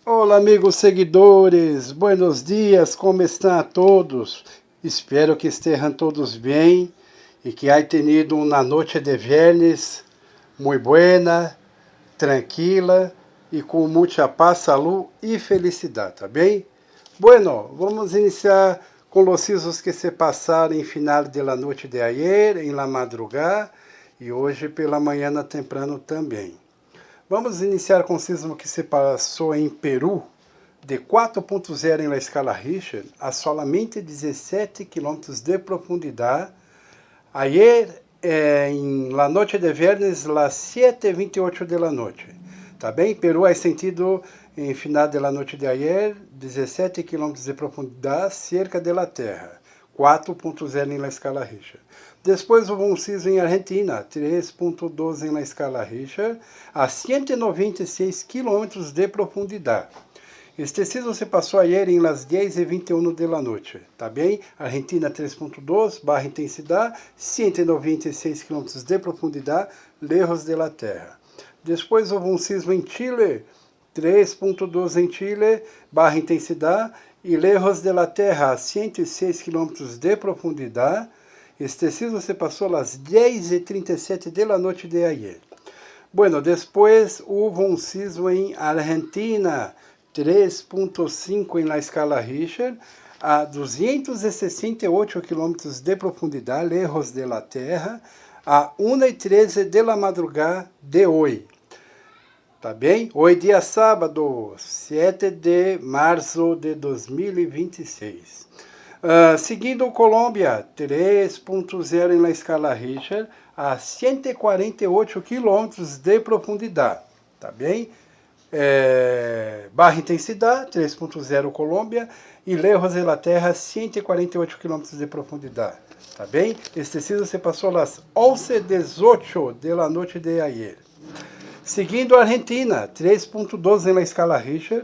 Olá, amigos seguidores, buenos dias, como estão todos? Espero que estejam todos bem e que haya tenido uma noite de viernes muito buena, tranquila e com muita paz, saúde e felicidade, tá bem? Bueno, vamos iniciar com os sismos que se passaram em final de la noite de ayer, em la madrugada e hoje pela manhã temprano também. Vamos iniciar com o sismo que se passou em Peru, de 4.0 em la escala Richter, a solamente 17 quilômetros de profundidade. Ayer, em la noche de viernes, las 7:28 de la noche. Tá bem? Peru é sentido em final de la noite de ayer, 17 quilômetros de profundidade, cerca de la Terra. 4.0 em la escala Richter. Depois houve um sismo em Argentina, 3.12 em la escala Richter, a 196 quilômetros de profundidade. Este sismo se passou ayer em las 10:21 de la noche, tá bem? Argentina 3.2, barra intensidade, 196 km de profundidade, lejos de la Terra. Depois houve um sismo em Chile, 3.2 em Chile, barra intensidade, e lejos de la Terra, 106 km de profundidade. Este sismo se passou às 10:37 de la noche de ayer. Bueno, depois houve um sismo em Argentina, 3.5 em la escala Richter, a 268 km de profundidade, lejos de la Terra, a 1:13 de la madrugada de hoje. Tá bem? Hoje dia sábado, 7 de março de 2026. Seguindo Colômbia, 3.0 em la escala Richter, a 148 quilômetros de profundidade, tá bem? Barra intensidade, 3.0 Colômbia, e lejos de la Terra, 148 quilômetros de profundidade, tá bem? Este sismo se passou às 11:18 de la noite de ayer. Seguindo a Argentina, 3.12 em la escala Richter,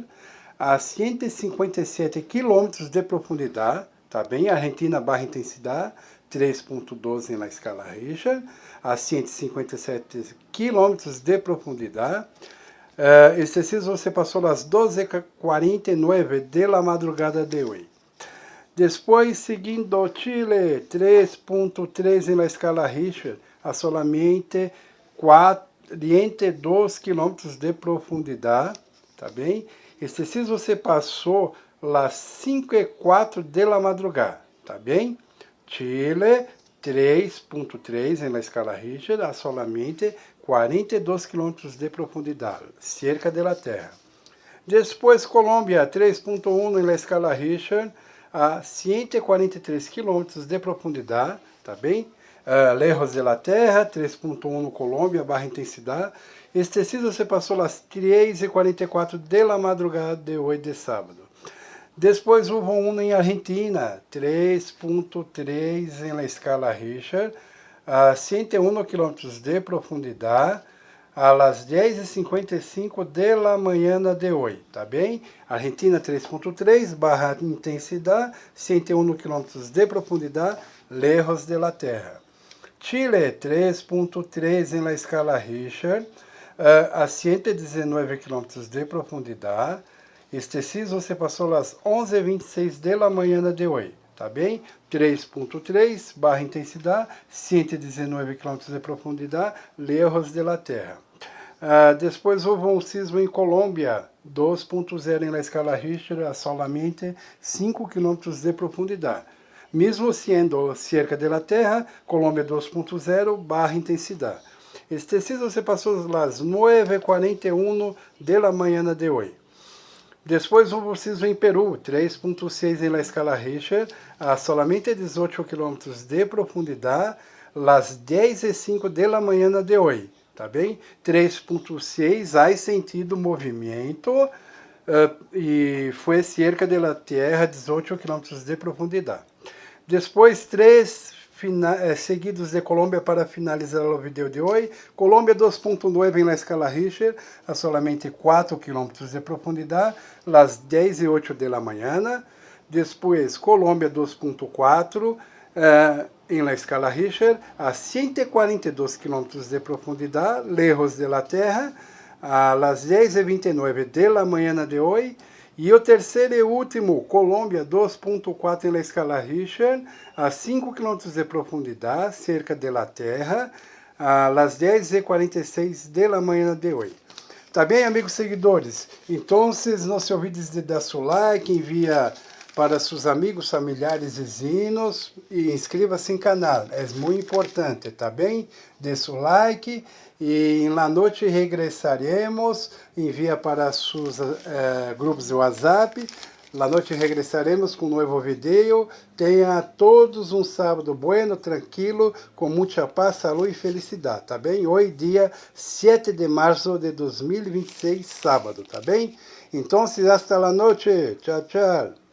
a 157 quilômetros de profundidade, tá bem? Argentina barra intensidade, 3.12 em la escala Richter, a 157 quilômetros de profundidade. Este sismo se passou às 12:49 de la madrugada de hoje. Depois, seguindo Chile, 3.3 em la escala Richter, a solamente 42 quilômetros de profundidade, tá bem? Este sismo se passou às 5:04 de la madrugada, tá bem? Chile, 3.3 em la escala Richter, a solamente 42 quilômetros de profundidade, cerca de la Terra. Depois, Colômbia, 3.1 em la escala Richter, a 143 quilômetros de profundidade, tá bem? Lejos de la Terra, 3.1 no Colômbia, barra intensidade. Este sismo se passou às 3:44 de la madrugada de hoje de sábado. Depois houve um em Argentina, 3.3 em la escala Richter, a 101 quilômetros de profundidade, às 10:55 de la manhã de hoje, tá bem? Argentina 3.3, barra intensidade, 101 quilômetros de profundidade, lejos de la Terra. Chile 3.3 em la escala Richter, a 119 quilômetros de profundidade. Este sismo se passou às 11:26 de la manhã de hoje, tá bem? 3.3, barra intensidade, 119 km de profundidade, lejos de la Terra. Depois houve um sismo em Colômbia, 2.0 em la escala Richter, a solamente 5 km de profundidade. Mesmo sendo cerca de la Terra, Colômbia 2.0, barra intensidade. Este sismo se passou às 9:41 de la manhã de hoje. Depois houve um sismo em Peru, 3.6 em la escala Richter, a solamente 18 km de profundidade, às 10:05 de la manhã de hoje, tá bem? 3.6 há sentido movimento e foi cerca de la Terra, 18 km de profundidade. Depois, seguidos de Colômbia para finalizar o vídeo de hoje. Colômbia 2.9 em la escala Richter, a solamente 4 km de profundidade, às 10:08 de la manhã. Depois, Colômbia 2.4 em la escala Richter, a 142 km de profundidade, lejos de la Terra, a las 10:29 de la mañana de hoy. E o terceiro e último, Colômbia 2.4 em la escala Richter, a 5 km de profundidade, cerca de la Terra, a las 10:46 de la mañana de hoy. Tá bem, amigos seguidores? Então, não se olvides de dar seu like, envia para seus amigos, familiares, vizinhos e inscreva-se no canal. É muito importante, tá bem? Dê seu like e na noite regressaremos. Envia para seus grupos de WhatsApp. Na noite regressaremos com um novo vídeo. Tenha todos um sábado bueno, tranquilo, com muita paz, saúde e felicidade, tá bem? Hoje, dia 7 de março de 2026, sábado, tá bem? Então, hasta la noite. Tchau, tchau.